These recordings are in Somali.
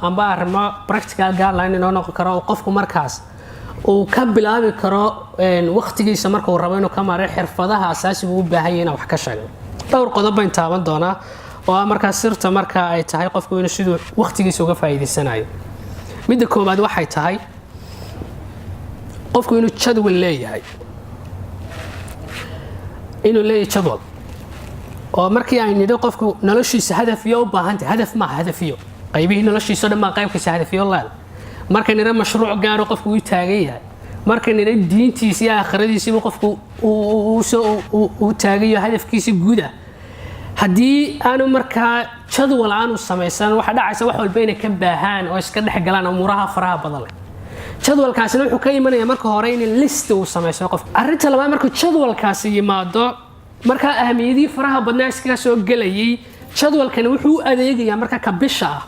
amba arrimo practical guideline inoo noqon karo oo qofku markaas uu ka bilaabi karo waqtigiisa marka uu rabo inuu ka maareeyo xirfadaha asaasiga u baahan yahay inuu wax ka sheego. dhowr qodob baan taaban doonaa oo markaas sirta marka ay tahay qofku inuu sidoo waqtigiisa uga faa'iideysanayo. midda koowaad waxay tahay qofku inuu jadwal leeyahay. inuu leeyahay jadwal oo markii ay nidho qofku noloshiisa hadaf iyo u baahan tahay hadaf ma hadafiyo qaybihii noloshiisa dhammaan qaybkiisa hadafyo laal marka nidho mashruuc gaar ah qofku uu taagan yahay marka nidho diintiisa iyo aakhiradiisa qofku uu taagan yahay hadafkiisa guud ah haddii aanu markaa jadwal aanu samaysan waxa dhacaysa wax walba inay ka baahan oo iska dhex galaan umuraha faraha badan leh. jadwalkaasina wuxuu ka imanaya marka hore in list uu samayso qof. arrinta labaad marka jadwalkaasi yimaado marka ahmiyadii faraha badnaa iska soo galayay jadwalkan wuxuu adeegayaa marka ka bisha ah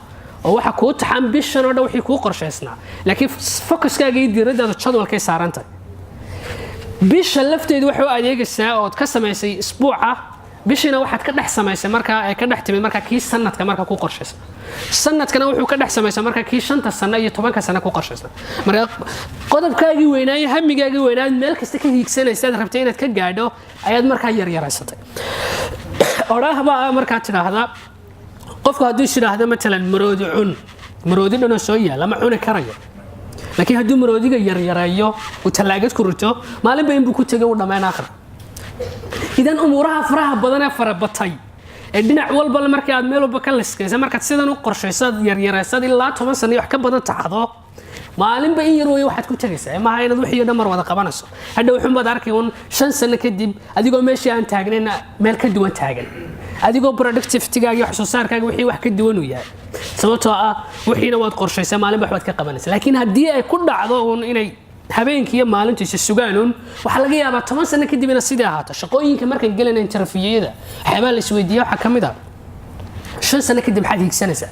oo waxa ku taxan bishan oo dhan wixii ku qorshaysnaa laakiin focuskaaga iyo diiradda jadwalkay saaran tahay. bisha lafteedu wuxuu adeegaysaa oo ka samaysay isbuuca bishina waxaad ka dhex samaysay marka ay ka dhex timid marka kii sanadka marka ku qorshaysan sanadkana wuxuu ka dhex samaysay marka kii 5 sano iyo 10 sano ku qorshaysan marka qodobkaagii weynaayo hamigaagii weynaayo meel kasta ka hiigsanaysaad rabtay inaad ka gaadho ayaad marka yaraysatay. oraahba marka tiraahdaa qofku hadduu yiraahdo matalan maroodi dhana soo yaala ma cuni karayo laakiin hadduu maroodiga yareeyo uu talaagad ku rito maalin baa inuu ku tagay uu dhamaan aakhir. idan umuraha faraha badan ee farabatay ee dhinac walba markii aad meel walba ka liskaysa markaad sidan u qorshaysad yareysad ilaa 10 sano wax ka badan taxdo maalin ba in yar way waxaad ku tagaysaa ma aha inaad wixii dhamar wada qabanayso hadda wuxuu baad arkay 5 sano kadib adigoo meeshii aan taagnayn meel ka duwan taagan adigoo productivity-gaaga iyo wax soo saarkaaga wixii wax ka duwan u yahay sababtoo ah wixiina waad qorshaysaa maalin ba waxaad ka qabanaysaa laakiin haddii ay ku dhacdo inay habeenkii iyo maalintiisa sugaanun waxa laga yaabaa 10 sano kadib in sidii ahaato shaqooyinka markan galan interviewada waxyaabaa la isweydiiyo waxa kamid ah 5 sano kadib maxaad hiigsanaysaa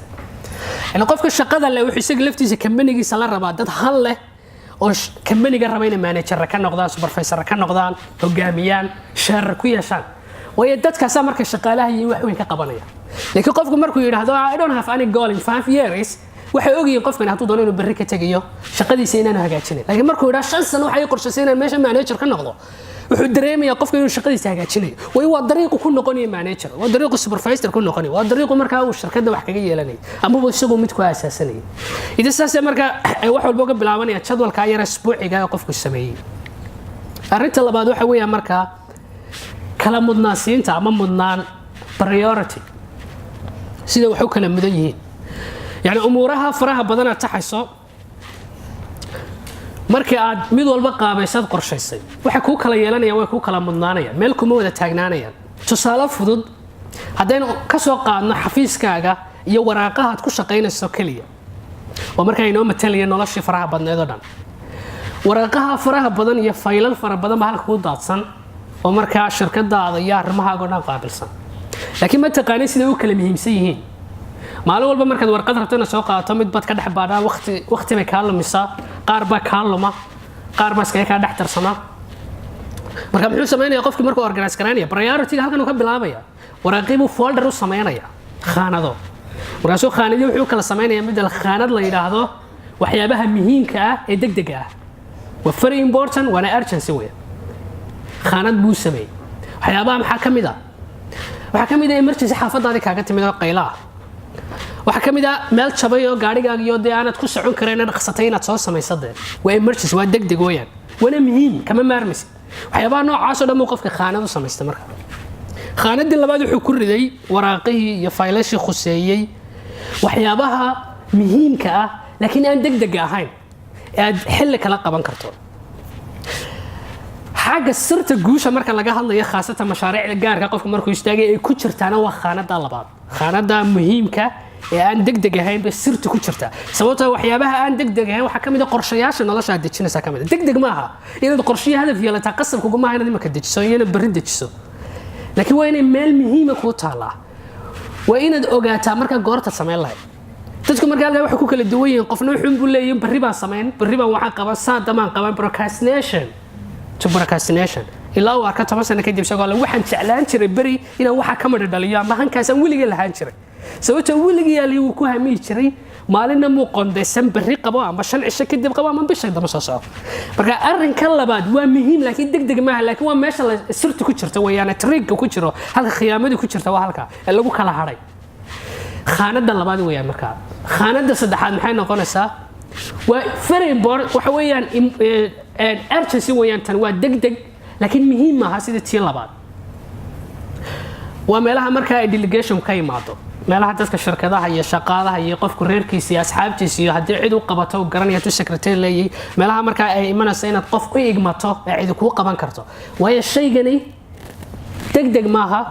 in qofka shaqada leh wuxuu isaga laftiisa company-giisa la rabaa dad hal leh oo company-ga raba inay manager ka noqdaan supervisor ka noqdaan hogaamiyaan shaqo ku yeeshaan way dadkaas marka shaqaalaha iyo wax weyn ka qabanaya laakiin qofku markuu yiraahdo I don't have any goal in 5 years waxay ogyihiin qofkan hadduu doono inuu berri ka tagayo shaqadiisa inaanu hagaajinayn laakiin markuu yiraahdo 5 sano waxay qorshaysay inaan meesha manager ka noqdo wuxuu dareemayaa qofka inuu shaqadiisa hagaajinayo way waa dariiqo ku noqonaya manager waa dariiqo supervisor ku noqonaya waa dariiqo markaa uu shirkadda wax kaga yeelanay ama isagu mid ku aasaasanay idan saas marka ay wax walba uga bilaabanaya jadwalka yar isbuuciga qofku sameeyay. arrinta labaad waxa weeye marka kala mudnaansiinta ama mudnaan priority sida wuxuu kala mudan yihiin يعني أمورها فرها بدنا تحسو markii aad mid walba qaabaysad qorshaysay waxa ku kala yeelanaya way ku kala mudnaanayaan meel kuma wada taagnaanayaan tusaale fudud hadaynu ka soo qaadno xafiiskaaga iyo waraaqaha aad ku shaqaynayso kaliya oo marka ay noo mataliyeen noloshii faraha badneed oo dhan waraaqaha faraha badan iyo faylal fara badan baa halka ku daadsan oo marka shirkadaada iyo arrimahaaga oo dhan qaabilsan laakiin ma taqaanay sida uu kala muhiimsan yihiin maalin walba markaad warqad rabto inaad soo qaadato mid bad ka dhex baadhaa waqti bay kaa lumisaa qaar baa kaa luma qaar baa iskaga kaa dhex tarsana marka muxuu sameynaya qofkii markuu organize garanaya priority-ga halkan uu ka bilaabaya waraaqibuu folder u sameynaya khaanado markaasuu khaanadii wuxuu kala sameynaya mid khaanad la yiraahdo waxyaabaha muhiimka ah ee degdega ah waa very important waana urgency weeye khaanad buu sameeyay waxyaabaha maxaa ka mid ah emergency xaafadaadii kaaga timid oo qayla ah waxa kamid ah meel jabay oo gaarigaaga iyo aanad ku socon kareen dhaqsatay inaad soo samaysadeen waa emergency waa degdeg weeyaan wana muhiim kama maarmaysid waxyaabaha noocaas oo dhan qofka khaanad u sameystay marka khaanadii labaad wuxuu ku riday waraaqihii iyo faylashii khuseeyay waxyaabaha muhiimka ah laakiin aan degdeg ahayn aad xilli kala qaban karto xagga sirta guusha marka laga hadlayo khaasatan mashaariicda gaarka qofka markuu istaagay ay ku jirtaan waa khaanada labaad khaanada muhiimka ee aan degdeg ahayn bay sirtu ku jirtaa sababtoo waxyaabaha aan degdeg ahayn waxa kamid ah qorshayaasha nolosha dejinaysa kamid degdeg ma aha inaad qorshe hadaf yeelato qasab kugu ma aha inaad imaka dejiso inaad berri dejiso laakiin waa inay meel muhiim ah ku taalaa waa inaad ogaataa marka goorta sameyn lahayd dadku marka waxa ku kala duwan yihiin qofna wuxuu u leeyahay berri baan sameyn berri baan waxa qaban saadamaan qaban procrastination to procrastination ilaa uu arka 10 sano kadib isagoo waxaan jeclaan jiray bari inaan waxa ka midho dhaliyo ama hankaasaan weliga lahaan jiray sababtoo weliga yaali uu ku hami jiray maalinna muu qondaysan bari qabo ama 5 cisho kadib qabo ama bisha dama soo socdo marka arrinka labaad waa muhiim laakiin degdeg maaha laakiin waa meesha la sirtu ku jirto weeyaan trick ku jiro halka khiyaamadu ku jirto waa halka ee lagu kala haray khaanada labaad weeyaan marka khaanada saddexaad maxay noqonaysaa waa very important waxa weeyaan urgency weeyaan tan waa degdeg laakiin muhiim maaha sida tii labaad waa meelaha marka ay delegation ka yimaado meelaha dadka shirkadaha iyo shaqaalaha iyo qofku reerkiisa iyo asxaabtiisa iyo haddii cid u qabato garanaya tu secretary leeyahay meelaha marka ay imanayso inaad qof u igmato ee cid ku qaban karto waayo shaygani degdeg maaha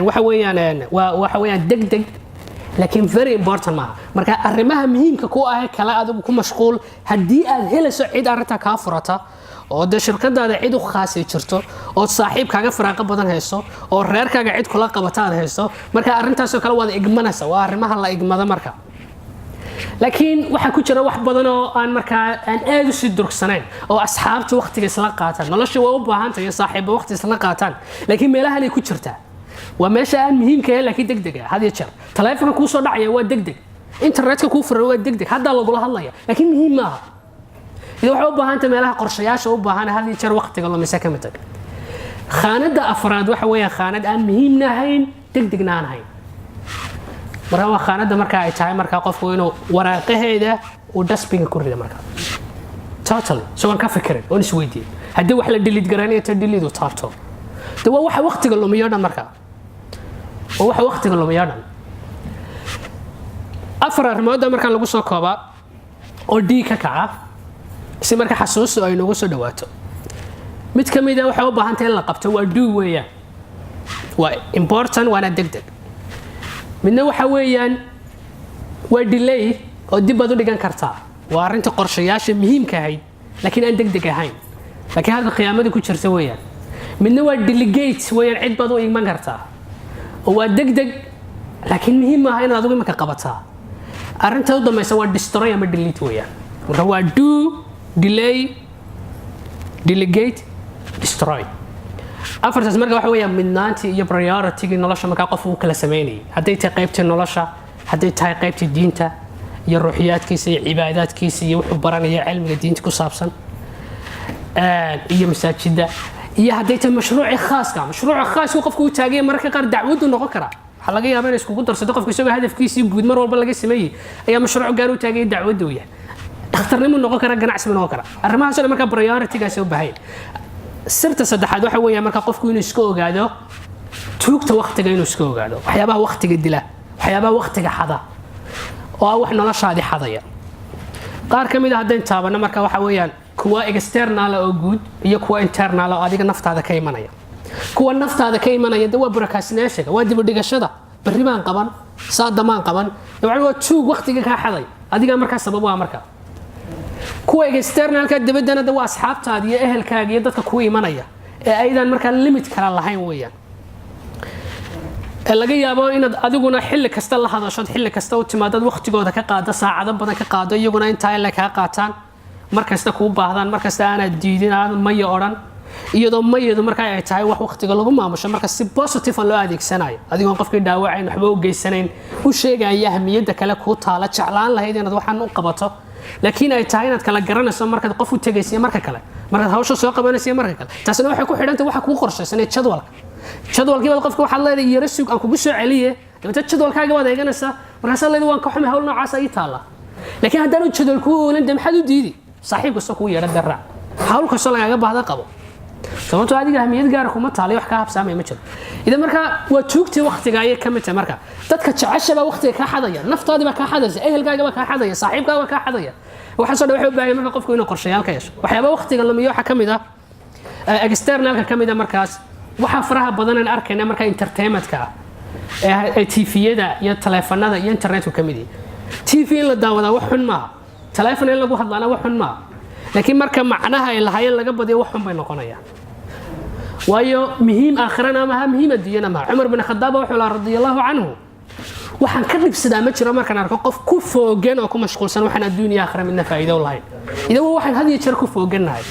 waxa weeyaan degdeg laakiin very important maaha marka arrimaha muhiimka ku ah kala adigu ku mashquul haddii aad helayso cid arrinta ka furata oo de shirkadaada cid u khaasay jirto oo saaxiibkaaga faraaqo badan hayso oo reerkaaga cid kula qabataan hayso marka arrintaas oo kale wada igmanaysa waa arrimaha la igmada marka laakiin waxa ku jira wax badan oo aan marka aan aad u sii durgsanayn oo asxaabta waqtiga isla qaataan nolosha waa u baahan tahay saaxiibo waqti isla qaataan laakiin meelaha ay ku jirtaa waa meesha aan muhiimka ah laakiin degdeg ah hadiya jeer taleefanka ku soo dhacaya waa degdeg internetka ku furan waa degdeg hadda lagula hadlaya laakiin muhiim maaha إذا وحنا بهانت مالها قرشياش أو بهانة هذه شر وقت قالوا مسكة متك خاند أفراد وحويا خاند أن مهم نهين تقدقنا نهين مرة خاند مركا يتعي مركا قفوا إنه ورقة هيدا ودسبين كوري مركا تاتل سواء كفكرين ونسويدي هدي وحلا ديليت جرانية تديليت وتارتو دوا وح وقت قالوا ميانا مركا وح وقت قالوا ميانا أفراد ماذا مركا لو بسوا كابا أودي كعا si marka xasuus ay nagu soo dhawaato mid kamid ah waxa u baahan tahay in la qabto waa do weeyaan waa important waana degdeg midna waxa weeyaan waa delay oo dib baad u dhigan kartaa waa arrinta qorshayaasha muhiimka ahayd laakiin aan degdeg ahayn laakiin halka qiyaamada ku jirta weeyaan midna waa delegate weeyaan cid baad u iman kartaa oo waa degdeg laakiin muhiim ah inaad adigu imka qabataa arrinta u dambaysa waa destroy ama delete weeyaan marka waa do delay delegate destroy afartaas marka waxa weeyaan midnaantii iyo priority nolosha marka qof uu kala sameeyay haday tahay qaybta nolosha haday tahay qaybta diinta iyo ruuxiyaadkiisa iyo cibaadaadkiisa iyo wuxuu baranaya cilmiga diinta ku saabsan iyo masaajida iyo haday tahay mashruuc khaas uu qofku u taagay marka qaar dacwadu noqon kara waxa laga yaabaa in isku darsado qofku isagoo hadafkiisa guud mar walba laga sameeyay ayaa mashruuc gaar u taagay dacwadu u yahay dhakhtarnimo noqon kara ganacsi noqon kara arrimahaas oo marka priority-gaas u baahay sirta saddexaad waxa weeyaan marka qofku inuu iska ogaado tuugta waqtiga inuu iska ogaado waxyaabaha waqtiga dila waxyaabaha waqtiga xada oo wax noloshaadi xadaya qaar kamid ah hadaan taabana marka waxa weeyaan kuwa external oo guud iyo kuwa internal oo adiga naftaada ka imanaya kuwa naftaada ka imanaya waa broadcast-naashiga waa dib u dhigashada bari baan qaban saadamaan qaban waa tuug waqtiga ka xaday adiga marka sabab waa marka kuwa externalka dibadana waa asxaabtaada iyo ehelkaaga iyo dadka ku imanaya ee aydan marka limit kala lahayn weeyaan laga yaabo inaad adiguna xilli kasta la hadasho xilli kasta u timaadad waqtigooda ka qaado saacado badan ka qaado iyaguna inta ay la ka qaataan markasta ku baahdaan markasta aan diidin aan may oran iyadoo mayadu marka ay tahay wax waqtiga lagu maamusho marka si positive loo adeegsanayo adigoo qofkii dhaawacayn waxba u geysanayn u sheegaya ahmiyada kale ku taala jeclaan lahayd inaad waxaan u qabato laakiin ay tahay inaad kala garanayso marka qof u tagaysiyo marka kale marka hawsha soo qabanayso marka kale taasina waxay ku xidhantay waxa ku qorshaysan jadwalkii baad qofka waxa leedahay yara suug aan kugu soo celiye inta jadwalkaaga waad eeganaysaa markaas leedahay waan ka xumay hawl noocaas ay taala laakiin haddana jadwalku oolan maxaad u diidi saaxiibka soo ku yeedha darra hawl kasto lagaaga baahda qabo sababtoo adiga ahmiyad gaar kuma taalo wax ka habsaamay ma jiro idan marka waa joogtii waqtiga ay ka mid tahay marka dadka jeceshaba waqtiga ka xadaya naftaada ba ka xadaysa ehelkaaga ba ka xadaya saaxiibkaaga ba ka xadaya waxa soo dhawaxay u baahay marka qofku inuu qorshayaal ka yeesho waxyaaba waqtiga lumiyo waxa kamid ah externalka kamid ah markaas waxa faraha badan aan arkayna marka entertainmentka ee TV-yada iyo taleefanada iyo internetka kamid ah TV la daawada wax xun ma taleefan in lagu hadlaana wax xun ma laakiin marka macnaha ay lahaayeen laga badiyo wax xun bay noqonayaan waayo muhiim aakhirana ma muhiim adduunyana ma Umar bin Khattab radiyallahu anhu waxaan ka dhibsadaa ma jiro markaan arko qof ku foogan oo ku mashquulsan waxaan adduunyo aakhira midna faa'iido u lahayn idan waxaan had iyo jeer ku fooganahay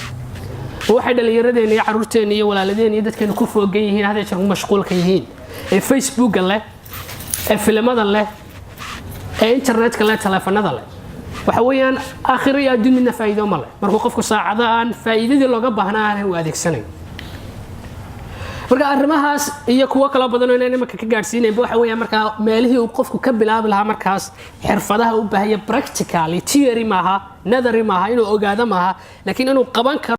waxay dhalinyaradeen iyo caruurteen iyo walaaladeen iyo dadkeena ku foogan yihiin hada jeer mashquulka yihiin ee Facebook leh ee filimada leh ee internetka leh telefoonada leh waxa weeyaan aakhiro iyo adduun midna faa'iido ma leh markuu qofku saacadaan faa'iidadii looga baahnaa uu adeegsanayo marka arrimahaas iyo kuwa kala badan oo inay marka ka gaarsiinayba waxa weeyaan marka meelihii uu qofku ka bilaabi lahaa markaas xirfadaha u baahan practically theory maaha nadari maaha inuu ogaado maaha laakiin inuu qaban karo